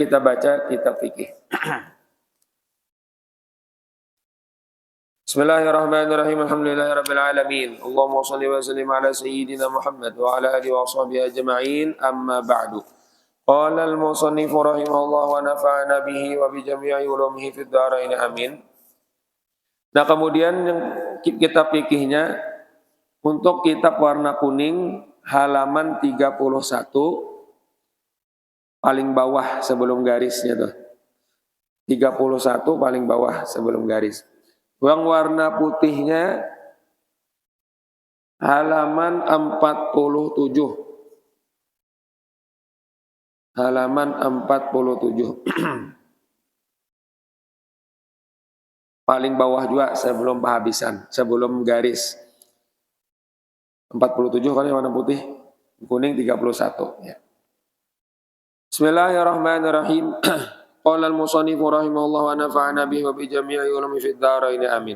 Kita baca kitab fikih. Bismillahirrahmanirrahim. Alhamdulillahirabbil alamin. Allahumma shalli wa sallim ala sayyidina Muhammad wa ala alihi wa sahbihi ajma'in. Amma ba'du. Qala al-musannif rahimahullah wa nafa'ana bihi wa bi jami'i ulumihi fid dharain amin. Nah, kemudian yang kitab fikihnya untuk kitab warna kuning halaman 31 paling bawah sebelum garisnya tuh. 31 paling bawah sebelum garis. Yang warna putihnya halaman 47. Halaman 47. Paling bawah juga sebelum penghabisan, sebelum garis. 47 kan yang warna putih, kuning 31 ya. Bismillahirrahmanirrahim. Qala al-musannif rahimahullah wa nafa'ana bihi wa bi jami'i ulumi fid dharain amin.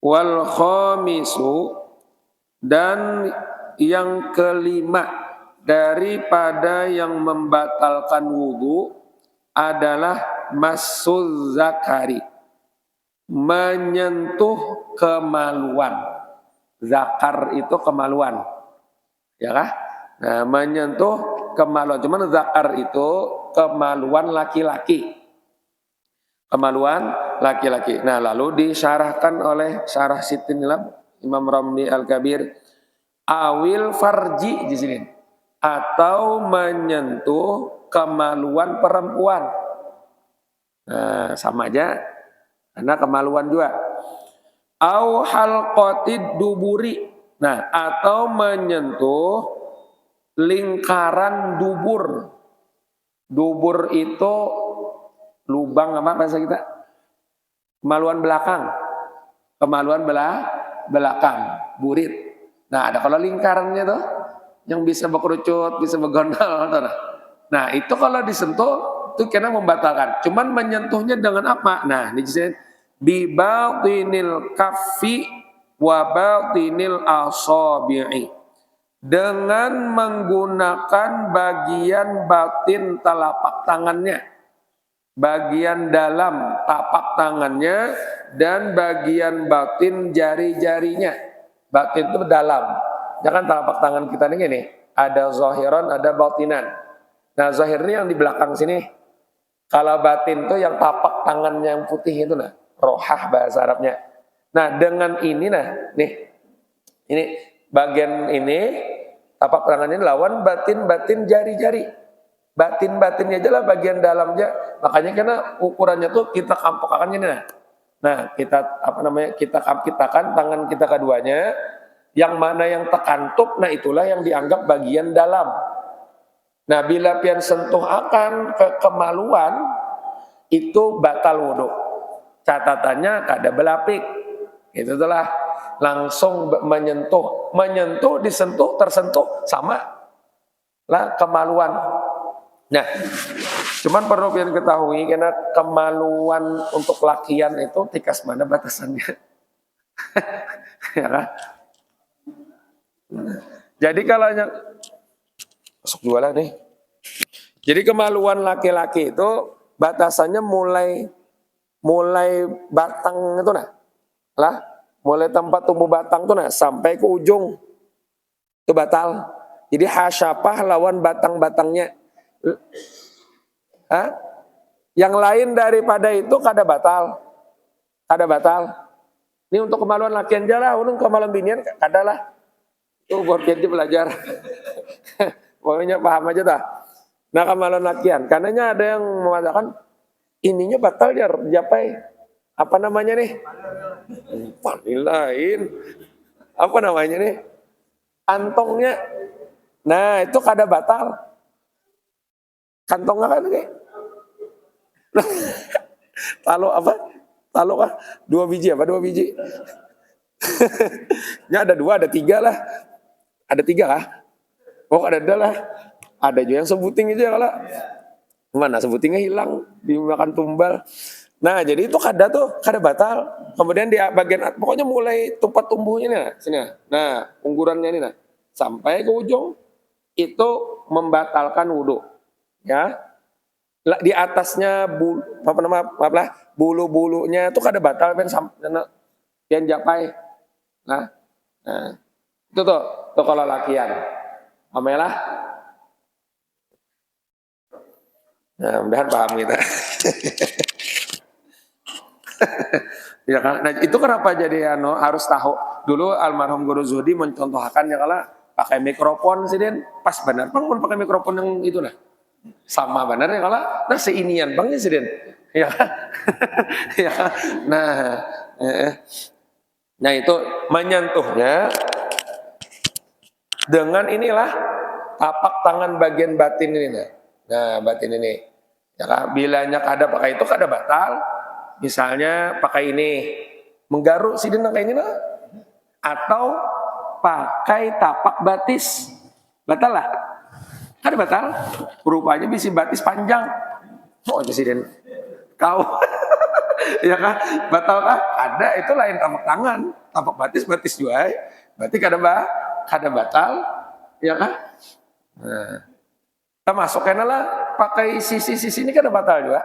Wal khamisu, dan yang kelima daripada yang membatalkan wudu adalah massul zakari, menyentuh kemaluan. Zakar itu kemaluan, ya kah? Nah, menyentuh kemaluan. Cuman zakar itu kemaluan laki-laki. Kemaluan laki-laki. Nah, lalu disyarahkan oleh syarah Sitinilab Imam Ramli Al-Kabir, awil farji di sini, atau menyentuh kemaluan perempuan. Nah, sama aja karena kemaluan juga. Au halqatid duburi. Nah, atau menyentuh lingkaran dubur. Dubur itu lubang apa bahasa kita? Kemaluan belakang. Kemaluan belakang, burit. Nah, ada kalau lingkarannya tuh yang bisa berkerucut, bisa bergondol. Nah, itu kalau disentuh itu kena membatalkan. Cuman menyentuhnya dengan apa? Nah, di sini bi batinil kaffi wa batinil asabi'i, dengan menggunakan bagian batin telapak tangannya, bagian dalam tapak tangannya, dan bagian batin jari-jarinya. Batin itu dalam. Jangan telapak tangan kita ini ada zahiran, ada batinan. Nah, zahir ini yang di belakang sini. Kalau batin itu yang tapak tangannya yang putih itu nah, rohah bahasa Arabnya. Nah, dengan ini nah, nih. Ini bagian ini tapak tangan ini lawan batin-batin jari-jari. Batin-batinnya aja lah bagian dalamnya. Makanya karena ukurannya tuh kita kampokakan ini nah. Nah, kita kita kamkitakan tangan kita keduanya, yang mana yang terkantup, nah itulah yang dianggap bagian dalam. Nah, bila pian sentuh akan ke kemaluan, itu batal wudu. Catatannya kada belapik. Itu itulah langsung menyentuh, disentuh, tersentuh, sama lah kemaluan. Nah, cuman perlu pian ketahui karena kemaluan untuk lakian itu tikas mana batasannya. Ya kan? Jadi kalau masuk dua lah nih. Jadi kemaluan laki-laki itu batasannya mulai batang itu nah. Lah, mulai tempat tumbuh batang itu nah sampai ke ujung. Itu batal. Jadi hasyapah lawan batang-batangnya. Hah? Yang lain daripada itu kada batal. Kada batal. Ini untuk kemaluan lakian aja lah, untuk kemaluan binian kada lah. Itu buat dia belajar. Pokoknya paham aja dah. Nah, kemaluan lakian, karenanya ada yang mengatakan ininya batal ya, japai. Apa namanya nih? Lain. Apa namanya nih? Kantongnya. Nah, itu kada batal. Kantongnya kan kayak talo apa? Talo kah? 2 biji apa? 2 biji. Ya ada 2, ada 3 lah. Ada 3 kah? Oh, ada lah. Ada juga yang sebuting aja kalau. Mana sebutingnya hilang dimakan tumbal. Nah, jadi itu kada batal. Kemudian di bagian pokoknya mulai tempat tumbuhnya nih, sini. Nah, unggurannya ini nah, sampai ke ujung itu membatalkan wudu. Ya. Di atasnya bulu-bulunya itu kada batal pian japai. Nah, itu tuh kalau lakian. Amelah. Nah, mudahan paham kita. Ya kan? Nah, itu kenapa jadi harus tahu. Dulu almarhum Guru Zuhdi mencontohkan ya kalau pakai mikrofon sih Den, pas benar Bang pakai mikrofon yang itu nah. Sama benar ya kalau nah seinian Bang sih Den. Ya. Ya. Nah itu menyentuhnya dengan inilah tapak tangan bagian batin ini nah batin ini ya kan bilanya kada pakai itu kada batal. Misalnya pakai ini menggaruk sidin kayak ini lah, atau pakai tapak batis batal lah, kada batal. Rupanya bisa batis panjang. Oh sidin kau ya kan batal kah? Ada itu lain tapak tangan, tapak batis juga. Berarti kada batal ya kan? Nah, kita masukkan lah pakai sisi ini kada batal juga.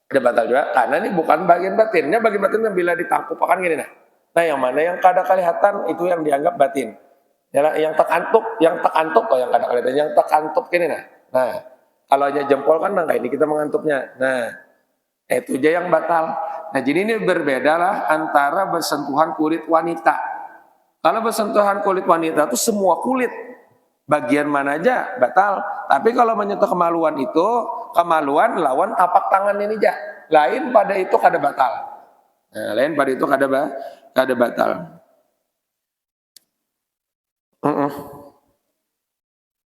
Ada batal juga karena ini bukan bagian batinnya. Bagian batin bila ditangkup akan gini nah. Nah yang mana yang kada kelihatan itu yang dianggap batin. Yang tekantuk oh yang kada kelihatan, yang tekantuk gini nah. Nah kalau hanya jempol kan nah ini kita mengantupnya. Nah itu aja yang batal. Nah jadi ini berbeda lah antara bersentuhan kulit wanita. Kalau bersentuhan kulit wanita itu semua kulit. Bagian mana aja batal. Tapi kalau menyentuh kemaluan itu, kemaluan lawan tapak tangan ini aja. Lain pada itu kada batal. Nah, lain pada itu kada batal.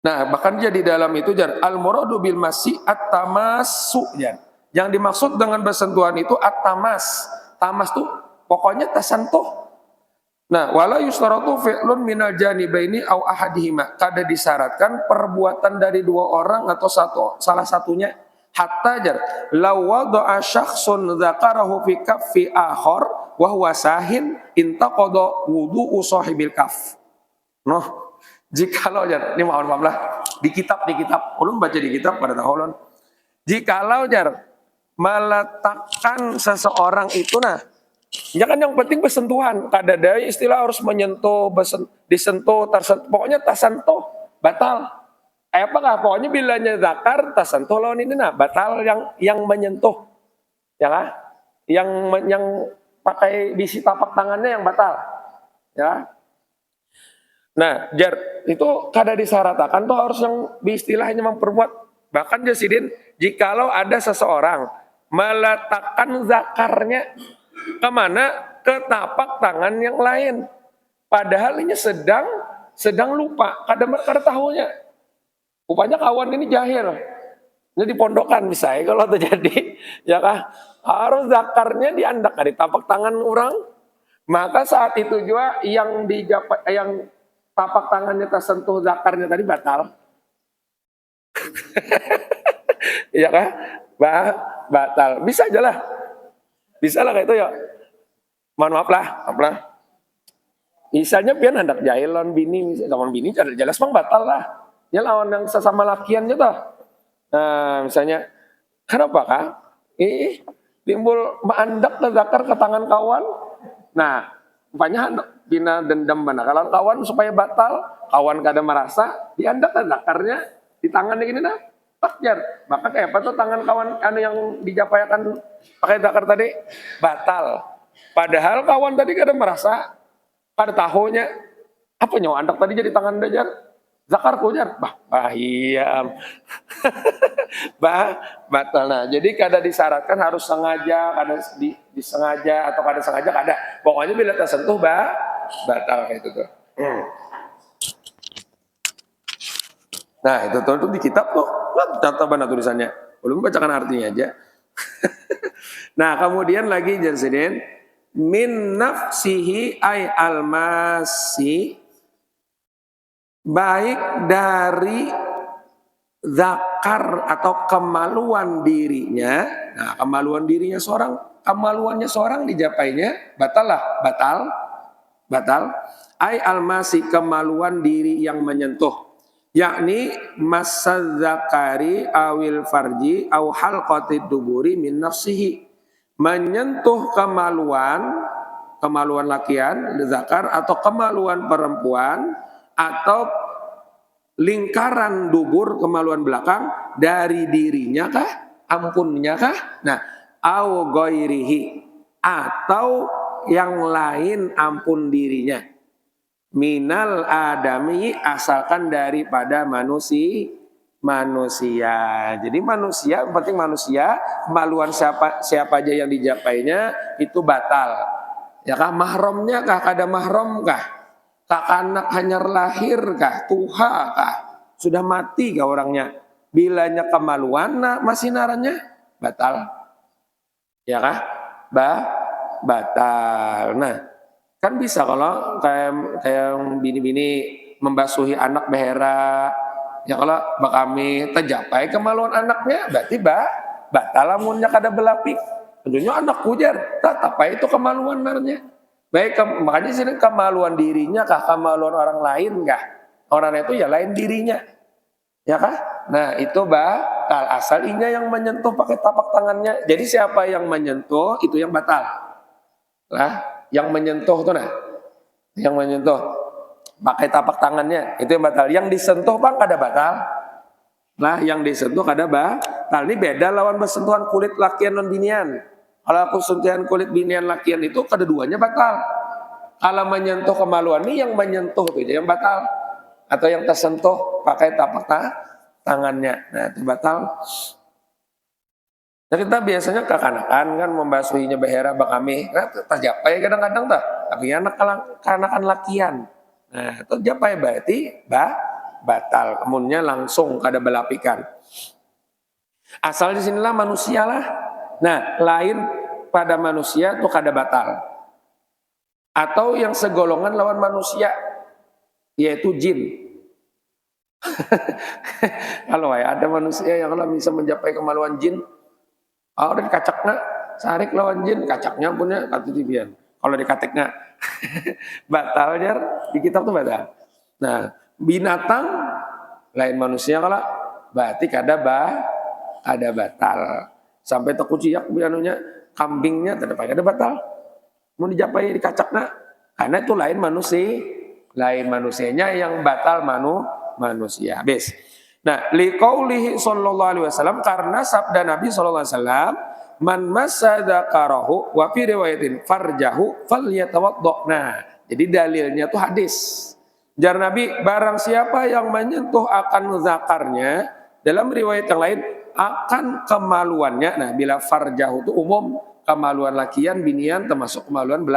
Nah, bahkan dia di dalam itu jar al-muradu bil masi at-tamassu jar. Yang dimaksud dengan bersentuhan itu at-tamas. Tamas tuh pokoknya tersentuh. Nah, wala yustaratu fi'lun minal janibaini au ahadihima. Kada disyaratkan perbuatan dari dua orang atau salah satunya. Hatta jar law wada'a syakhsun dzakarahu fi kaffi akhar wa huwa sahin intaqada wudu'u sahibil kaf. Noh, jikalau jar ini mohon maaf lah di kitab ulun baca di kitab pada tahun. Jikalau jar meletakkan seseorang itu nah ya kan yang penting bersentuhan, kada ada istilah harus menyentuh, disentuh, tersentuh, pokoknya tersentuh, batal. Apakah pokoknya bilanya zakar tersentuh lawan ini nah batal yang menyentuh, ya kan? Yang pakai bisi tapak tangannya yang batal, ya. Nah, jar itu kada disyaratkan tuh harus yang istilahnya memperbuat. Bahkan jasidin, jikalau ada seseorang meletakkan zakarnya kemana? Ke tapak tangan yang lain. Padahal ini sedang lupa, kada tahunya. Rupanya kawan ini jahil. Ini dipondokan misalnya kalau terjadi, ya kah? Harus zakarnya diandak di tapak tangan orang. Maka saat itu juga yang tapak tangannya tersentuh zakarnya tadi batal. Ya kah? Batal. Bisa aja lah. Bisa lah kayak itu ya. Mohon maaf lah. Misalnya pian hendak jahil lawan bini, lawan bini jelas bang batal lah. Ya lawan yang sesama lakiannya tuh. Nah, misalnya kenapa kah? Timbul maandak ke zakar ke tangan kawan. Nah, rupanya bina dendam mana kalau kawan supaya batal, kawan kada merasa diandak ke zakarnya di tangannya gini nah. Pakjar, maka kayak apa tuh tangan kawan yang dijapayakan pakai zakar tadi batal. Padahal kawan tadi kada merasa, kada tahunya apa nyawa andak tadi jadi tangan dajar zakar kujar, iya, batal. Nah, jadi kada disyaratkan harus sengaja, kada disengaja atau kada sengaja kada. Pokoknya bila tersentuh batal kayak itu tuh. Nah itu tuh di kitab tuh. Contoh mana tulisannya? Belum bacakan artinya aja. Nah kemudian lagi jasidin min nafsihi ay almasi, baik dari zakar atau kemaluan dirinya. Nah kemaluan dirinya seorang, kemaluannya seorang dijapainya batal. Ay almasi, kemaluan diri yang menyentuh. yakni masal zakari awil farji aw halqatid duburi min nafsihi, menyentuh kemaluan lakian zakar atau kemaluan perempuan atau lingkaran dubur kemaluan belakang dari dirinya kah, ampunnya kah, nah au ghairihi atau yang lain ampun dirinya, minal adami asalkan daripada manusia. Jadi manusia, penting manusia, kemaluan siapa aja yang dijapainya itu batal. Ya kah, mahramnya kah, kada mahram kah? Anak hanya lahir kah, tuha kah, sudah mati kah orangnya, bilanya kemaluan masih naranya batal, ya kah, batal. Nah kan bisa kalau kayak bini-bini membasuhi anak behera, ya kalau bakami terjapai kemaluan anaknya berarti batal lamunnya kada belapik, tentunya anak ujar tak apa itu kemaluan naranya. Baik, makanya sini kemaluan dirinya kah, kemaluan orang lain kah? Orang itu ya lain dirinya, ya kah? Nah itu batal asal inya yang menyentuh pakai tapak tangannya. Jadi siapa yang menyentuh itu yang batal. Lah, yang menyentuh tuh nah, yang menyentuh pakai tapak tangannya itu yang batal. Yang disentuh bang kada batal. Nah yang disentuh kada batal. Ini beda lawan bersentuhan kulit lakian non binian. Kalau aku sentuhan kulit binian lakian itu keduanya batal. Kalau menyentuh kemaluan ini yang menyentuh itu yang batal. Atau yang tersentuh pakai tapak tangannya. Nah itu batal. Nah kita biasanya kekanakan kan membasuhinya behera bakami. Nah terjapai kadang-kadang tak. Tapi anak kanakan lakian. Nah terjapai berarti batal. Kemudian langsung kada belapikan. Asal disinilah manusia lah. Nah, lain pada manusia itu kada batal. Atau yang segolongan lawan manusia, yaitu jin. Kalau ada manusia yang kalau bisa mencapai kemaluan jin, orang dikacaknya, sarik lawan jin, kacaknya punya katu tibian. Kalau dikateknya, batalnya di kitab itu batal. Nah, binatang lain manusia kalau berarti kada batal. Sampai tekuciak bianunya kambingnya tidak ada batal mau dijapai dikacakna karena itu lain manusianya yang batal manusia habis. Nah liqaulihi sallallahu alaihi wasallam karena sabda Nabi sallallahu alaihi wasallam man masadakarahu wa fi riwayatin farjahu falyatawaddo. Nah jadi dalilnya tuh hadis jar Nabi barang siapa yang menyentuh akan zakarnya dalam riwayat yang lain akan kemaluannya. Nah bila farjahu itu umum kemaluan lakian binian termasuk kemaluan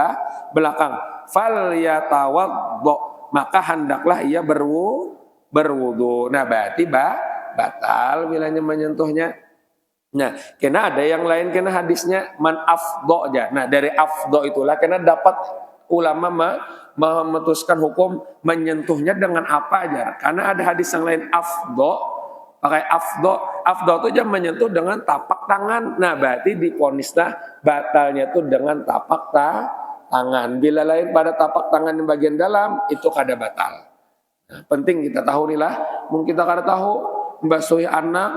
belakang. Fal yatawaddo maka hendaklah ia berwudu. Nah berarti batal bilanya menyentuhnya. Nah kena ada yang lain kena hadisnya man afdo aja. Nah dari afdo itulah kena dapat ulama memutuskan hukum menyentuhnya dengan apa aja. Karena ada hadis yang lain afdo pakai afdo itu aja menyentuh dengan tapak tangan. Nah berarti diponislah batalnya itu dengan tapak tangan. Bila lain pada tapak tangan yang bagian dalam itu kada batal. Nah, penting kita tahu nih lah. Mungkin kita kada tahu membasuhi anak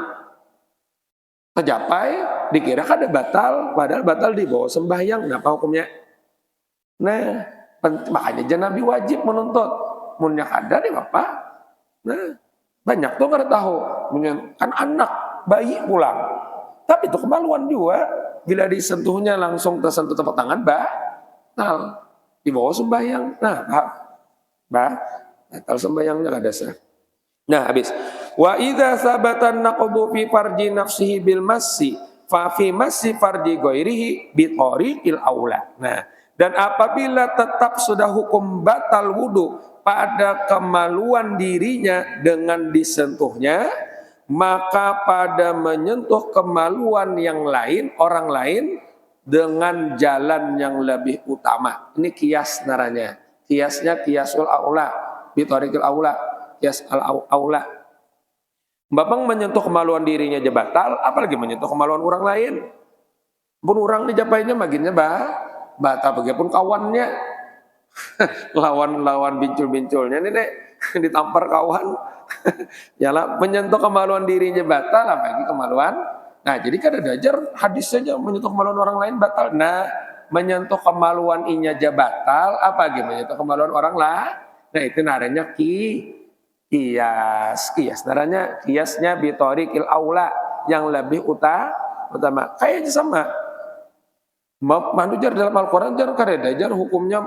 terjapai dikira kada batal, padahal batal di bawah sembahyang. Nah apa hukumnya? Nah makanya Nabi wajib menuntut. Munnya kada nih bapak. Nah banyak tuh nggak tahu, kan anak bayi pulang, tapi itu kemaluan juga. Bila disentuhnya langsung tersentuh tapak tangan, batal di bawah sembahyang. Nah, batal sembahyangnya nggak ada. Nah, habis. Wa idza sabatan naqdu fi farji nafsihi bil massi, fa fi massi farji ghairihi bi tariqil aula. Nah, dan apabila tetap sudah hukum batal wudu pada kemaluan dirinya dengan disentuhnya, maka pada menyentuh kemaluan yang lain, orang lain dengan jalan yang lebih utama. Ini kias naranya. Kiasnya kiasul aula, bitorikil aula, kias al aula. Bapak menyentuh kemaluan dirinya aja batal, apalagi menyentuh kemaluan orang lain. Pun orang dijapainya maginnya batal, begitupun kawannya. Lawan bincul-binculnya ini deh ditampar kawan. Yalah, menyentuh kemaluan dirinya batal, apalagi kemaluan. Nah, jadi kan ada ajar hadis saja menyentuh kemaluan orang lain batal. Nah, menyentuh kemaluan inya aja batal, apalagi menyentuh kemaluan orang lah. Nah, itu naranya kias. Naranya kiasnya bitorikil aula yang lebih utama. Kayaknya sama. Manujar dalam Al-Quran jar kada jar hukumnya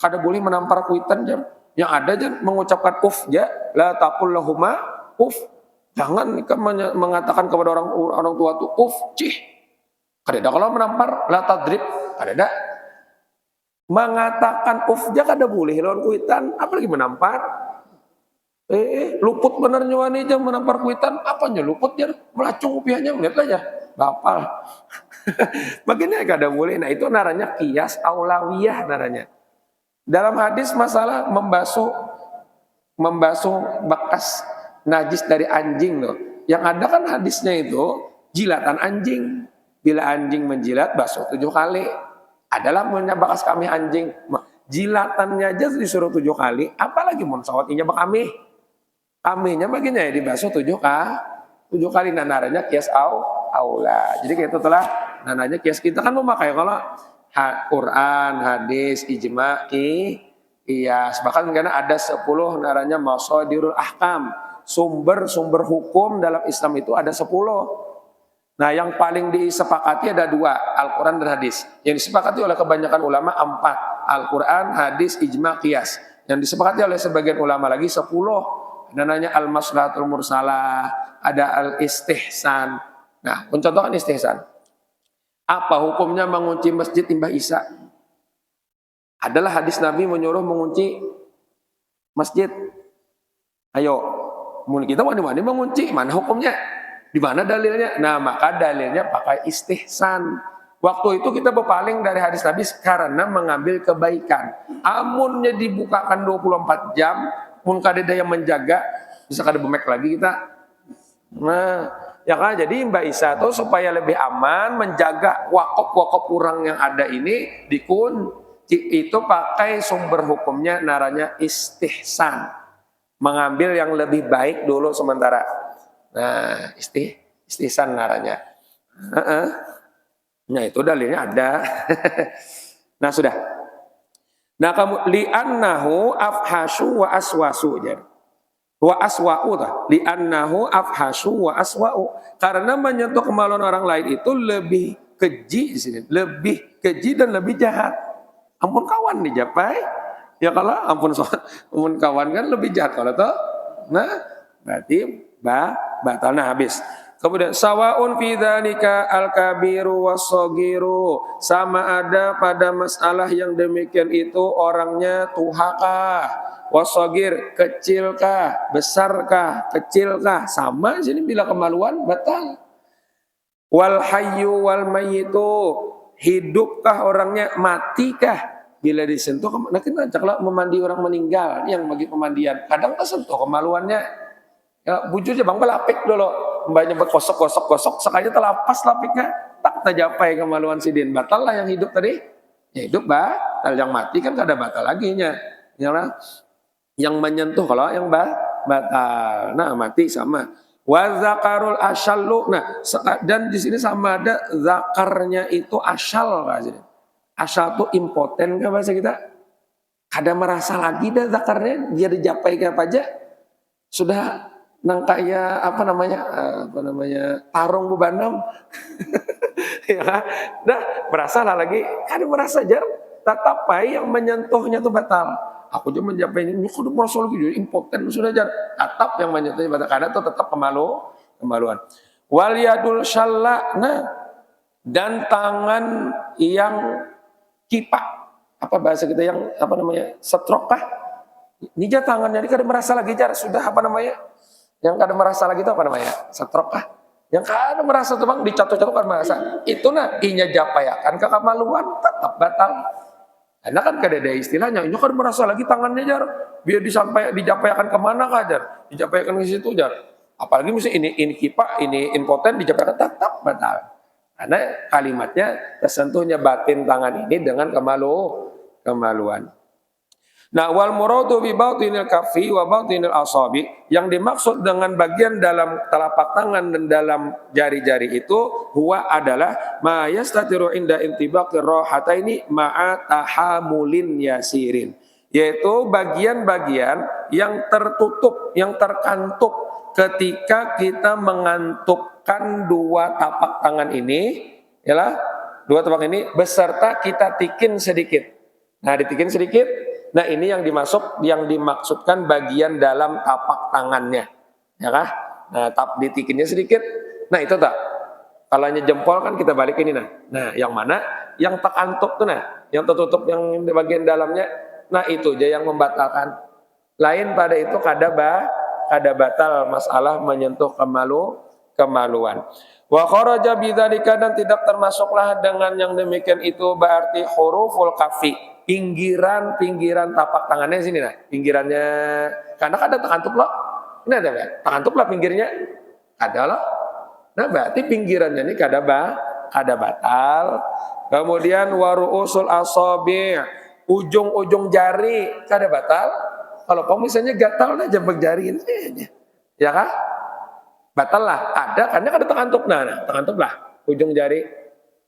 kada boleh menampar kuitan jar. Yang ada jar mengucapkan ya la taqul lahuma uf. Jangan mengatakan kepada orang tua tu cih. Kada ada kalau menampar la tadrib, kada ada. Mengatakan ja kada boleh lawan kuitan, apalagi menampar. Luput bener nyuani jam menampar kuitan, apanya luput jar melacung upiahnya lihat aja. Bapal. Begini kada boleh. Nah, itu naranya kias aulawiyah naranya. Dalam hadis masalah membasuh bekas najis dari anjing loh. Yang ada kan hadisnya itu jilatan anjing. Bila anjing menjilat basuh 7 kali. Adalah punya bekas kami anjing. Jilatannya aja disuruh 7 kali, apalagi mun sawatinya bakami. Kaminya baginya ya dibasuh 7 kali. Nah, naranya kias aula. Jadi kayak itu telah namanya kias. Kita kan memakai kalau Quran, hadis, ijma, qiyas. Bahkan karena ada 10 naranya masadirul ahkam. Sumber hukum dalam Islam itu ada 10. Nah, yang paling disepakati ada 2, Al-Quran dan hadis. Yang disepakati oleh kebanyakan ulama 4, Al-Quran, hadis, ijma, qiyas. Yang disepakati oleh sebagian ulama lagi 10. Ada namanya al-maslahatul mursalah, ada al-istihsan. Nah, mencontohkan istihsan. Apa hukumnya mengunci masjid timbah isya? Adalah hadis Nabi menyuruh mengunci masjid. Ayo, kita wani-wani mengunci, mana hukumnya? Di mana dalilnya? Nah, maka dalilnya pakai istihsan. Waktu itu kita berpaling dari hadis Nabi karena mengambil kebaikan. Amunnya dibukakan 24 jam, mun kada ada yang menjaga, bisa kada bemek lagi kita. Nah, ya kan, jadi Mbak Isa tuh supaya lebih aman menjaga wakop kurang yang ada ini itu pakai sumber hukumnya naranya istihsan. Mengambil yang lebih baik dulu sementara. Nah, istihsan naranya. Nah, itu dalilnya ada. Nah, sudah. Nah, kamu li'annahu afhasyu wa aswasu jar. Wa aswa'u tah. Li'annahu afhasyu wa aswa'u. Karena menyentuh kemaluan orang lain itu lebih keji di sini, lebih keji dan lebih jahat. Ampun kawan dijapai. Ya kalau ampun kawan kan lebih jahat kalau toh. Nah, berarti batal. Nah, habis. Kemudian sawaun fi dzalika al-kabiru was-saghiru, sama ada pada masalah yang demikian itu orangnya tuhakah, was-saghir kecilkah, besarkah, kecilkah, sama sini bila kemaluan batal. Wal hayyu wal mayyitu, hidupkah orangnya, matikah, bila disentuh. Nah, kita ajaklah memandi orang meninggal yang bagi pemandian, kadang tersentuh kemaluannya. Ya, bujurnya bang belapik dulu, mbaknya berkosok, sekalinya terlapas lapiknya, tak terjapai kemaluan sidin, batal lah yang hidup tadi, ya hidup batal, yang mati kan kada batal lagi nya, yang menyentuh kalau yang batal, nah mati sama. Wa zakarul asyallu, nah dan di sini sama ada zakarnya itu asyal, asyal itu impoten kan bahasa kita, kada merasa lagi dah zakarnya, dia dijapai ke apa aja, sudah nang kayak apa namanya tarung bebanam. Ya, dah merasa lah lagi, kan merasa jar, tetapi yang menyentuhnya itu batal. Aku juga menjapai ini, aku udah merasa lagi jadi impoten sudah jar. Tetap yang menyentuhnya batal, karena itu tetap kemaluan. Wal yadul syalla, nah dan tangan yang kipak, apa bahasa kita yang apa namanya stroke kah? Ini jar tangannya ini kada merasa lagi jar, sudah apa namanya? Yang kadang merasa lagi itu apa namanya? Stroke kah? Yang kadang merasa tuh bang dicatur-catur kan merasa. Itu nah inya japayakan ke kemaluan tetap batal. Karena kan kada ada istilahnya. Ini kan merasa lagi tangannya jar. Biar dijapayakan kemana kah jar? Dijapayakan ke situ jar. Apalagi misalnya ini kipak, ini impoten dijapayakan tetap batal. Karena kalimatnya tersentuhnya batin tangan ini dengan kemaluan. Nah, wal muradu bi batinil kaffi wa batinil asabi, yang dimaksud dengan bagian dalam telapak tangan dan dalam jari-jari itu huwa adalah ma yastatiru inda intibaqir rahataini ma'a tahamulin yasirin, yaitu bagian-bagian yang tertutup, yang terkantuk ketika kita mengantukkan dua tapak tangan ini, yalah, dua tapak ini beserta kita tikin sedikit. Nah, ditikin sedikit. Nah, ini yang dimaksudkan bagian dalam tapak tangannya, ya kah? Nah, ditikinnya sedikit. Nah, itu tak. Kalau hanya jempol kan kita balik ini, nah, yang mana? Yang terkantuk tuh, yang tertutup yang di bagian dalamnya. Nah, itu aja yang membatalkan. Lain pada itu kada batal masalah menyentuh kemaluan. Wa kharaja bidzalika, dan tidak termasuklah dengan yang demikian itu berarti huruful kafi, pinggiran tapak tangannya sini, pinggirannya, karena ada takantup loh. Ini ada enggak? Takantup lah pinggirnya. Ada loh. Nah, berarti pinggirannya ini kada batal. Kemudian waruusul asabi', ujung-ujung jari kada batal. Kalau misalnya gatal nah jambak jari ini, ya kah? Batal lah, ada karena kada takantup. Nah, takantup lah ujung jari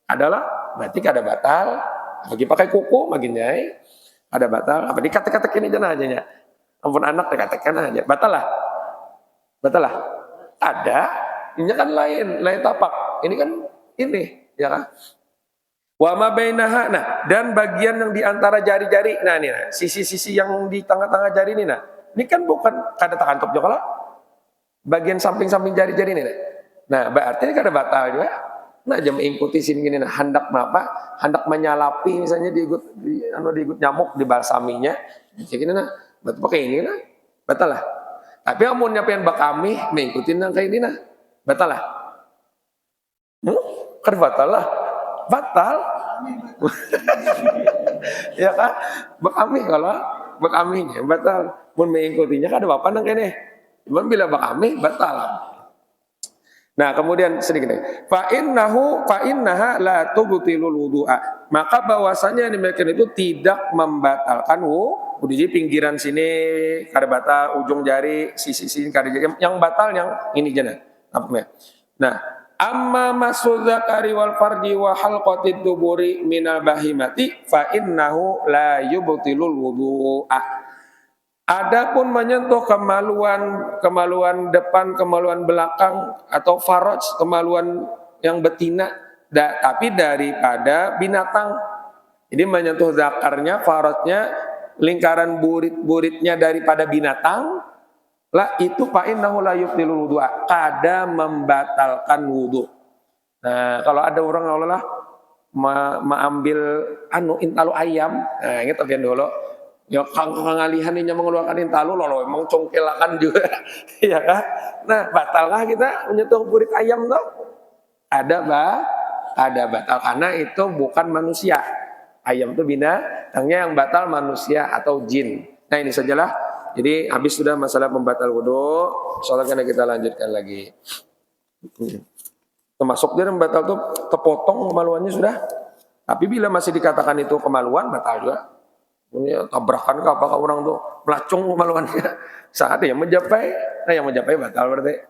adalah berarti kada batal. Bagi pakai kuku baginya ada batal. Apa dikatek-katek ini aja nya. Ampun anak dikatekkan aja. Batal lah. Ada, ini kan lain tapak. Ini kan ini, ya kan? Wa ma bainaha, nah, dan bagian yang di antara jari-jari. Nah, ini sisi-sisi yang di tengah-tengah jari ini, ini kan bukan kada takantup juga lah. Bagian samping-samping jari-jari ini. Nah, berarti ini kada batal juga. Nah, jam ikuti sini gini, hendak apa? Hendak menyalapi misalnya diikut nyamuk di balsaminya. Jadi betul pakai ini batal lah. Tapi amunnya pengen bakami, mengikutin yang kayak ini batal lah. Kan batal lah. Batal. Ya kan? Bakaminya batal. Mun mengikutinya kan ada apa nang kene. Cuman bila bakami batal. Nah, kemudian sedikit fa innaha la tubtilul wudu'a. Maka bahwasanya yang demikian itu tidak membatalkan wudu. Jadi pinggiran sini kada batal, ujung jari, sisi sini kada jari. Yang batal yang ini jana. Nah, amma masul zakari wal farji wa halqatid duburi minal bahimati fa innahu la yubtilul wudu'a. Adapun menyentuh kemaluan depan, kemaluan belakang atau faraj, kemaluan yang betina, tapi daripada binatang. Jadi menyentuh zakarnya, farajnya, lingkaran buritnya daripada binatang, lah itu fa innahu la yubtilul wudu'a, kada membatalkan wudu. Nah, kalau ada orang Allah mengambil intalu ayam, nah ini tabian dulu. Ya kangalihan ini mengeluarkan intalu loh, emang congkelakan juga, ya kan? Nah, batalkah kita menyentuh burit ayam tuh? Ada batal karena itu bukan manusia. Ayam itu binatangnya, yang batal manusia atau jin. Nah, ini sajalah. Jadi habis sudah masalah pembatal wudu. Soalnya kita lanjutkan lagi. Termasuk dia membatal tuh terpotong kemaluannya sudah. Tapi bila masih dikatakan itu kemaluan, batal juga. Ini tabrakan ke apakah orang tuh melacung kemaluannya saat yang mencapai, yang mencapai batal berarti.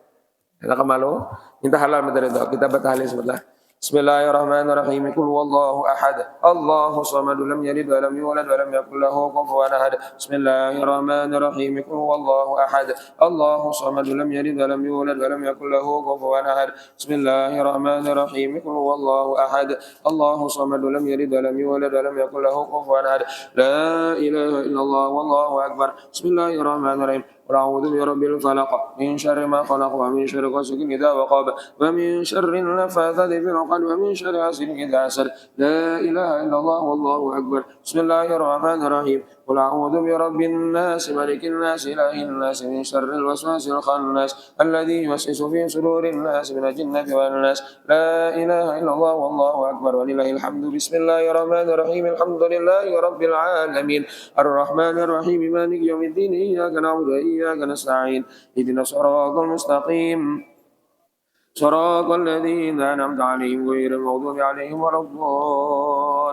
Kita kemalu, minta halal minta ridha. Kita bertahlil sebentar. Bismillahirrahmanirrahim. Qul huwallahu ahad. Allahu samad, lam yalid wa lam yulad wa lam yakul lahu kufuwan ahad. Bismillahirrahmanirrahim. Qul huwallahu ahad. Allahu samad, lam yalid wa lam yulad wa lam yakul lahu kufuwan ahad. Bismillahirrahmanirrahim. Qul huwallahu ahad. Allahu samad, lam yalid wa lam yulad wa lam yakul lahu kufuwan ahad. La ilaha illallah wallahu akbar. Bismillahirrahmanirrahim. A'udzu birabbil falaq min syarri ma khalaq wa min syarri ghasiqin idza waqab wa min syarri nafathati fil 'uqad wa min syarri hasidin idza hasad. La ilaha illallah wallahu akbar. Bismillahirrahmanirrahim. Qul a'udzu birabbin nas malikin nas ilahin nas min syarril waswasil khannas alladzi yuwaswisu fi sudurin nas minal jinnati wan nas. La ilaha illallah wallahu akbar walillahil hamdu. Bismillahirrahmanirrahim. Alhamdulillahi rabbil alamin. Arrahmanir rahim. Maliki yaumiddin. Iyyaka na'budu wa iyyaka nasta'in. Ihdinas siratal mustaqim. Siratal ladzina an'amta 'alaihim ghairil maghdubi 'alaihim waladdallin.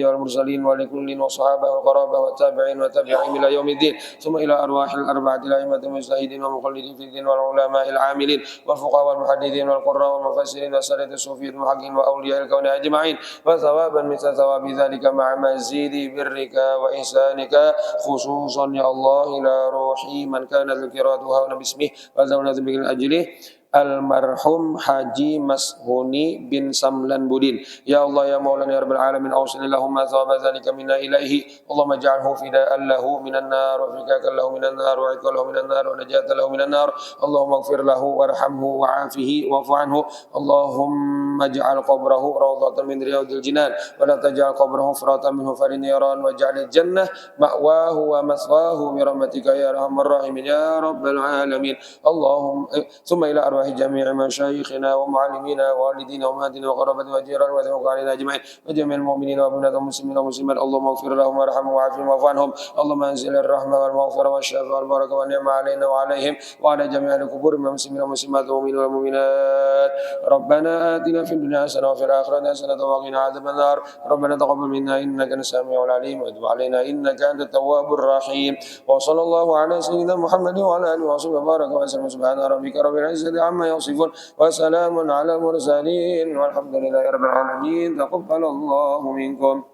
الأنبياء والمرسلين ولكل والصحابة والقرابة والتابعين وتابعين إلى يوم الدين ثم إلى أرواح الأربعة الأئمة المجتهدين والمقلدين في الدين والعلماء العاملين والفقهاء والمحدثين والقراء والمفسرين والسادة الصوفية المحققين وأولياء الكون أجمعين وثوابا مثل ثواب ذلك مع مزيد برك وإحسانك خصوصا يا الله إلى روحي من كانت القراءة هنا باسمه وزونا من أجله almarhum Haji Mashuni bin Samlan Budin. Ya Allah ya Maulana ya Rabbal Alamin awsini lahum ma thawaba dhalika minna ilaihi. Allahumma ja'alhu fida'an lahu minan nar wa fikakan lahu minan nar wa itqan lahu minan nar wa najatan lahu minan nar. Allahumma ighfir lahu warhamhu wa'afihi wa'fu anhu. Allahumma ja'al qabrahu rawdatan min riyadil jinan wa la taj'al qabrahu firatan min hufarin niran wa ja'alil jannah ma'wahu wa maswahu bi rahmatika ya arhamar rahimin ya Rabbal Alamin. Allahumma thumma ila جميع مشايخنا ومعلمينا ووالدينا وأمهاتنا وقرابتنا وجيراننا وذوي علينا أجمعين وجميع المؤمنين وابناء المسلمين والمسلمات اللهم اغفر لهم وارحمهم وعافهم واعف عنهم اللهم انزل الرحمة والمغفرة والشفاء والبركة والنعمة علينا وعليهم وعلى جميع القبور من المسلمين والمسلمات والمؤمنين والمؤمنات ربنا آتنا في الدنيا حسنة وفي الآخرة حسنة وقنا عذاب النار ربنا تقبل منا إنك أنت السميع العليم وتب علينا إنك أنت التواب الرحيم وصلى الله على سيدنا محمد وعلى آله وصحبه وبارك وسلم سبحان ربك رب العزة عما يصفون وسلام على المرسلين والحمد لله رب العالمين تقبل الله منكم.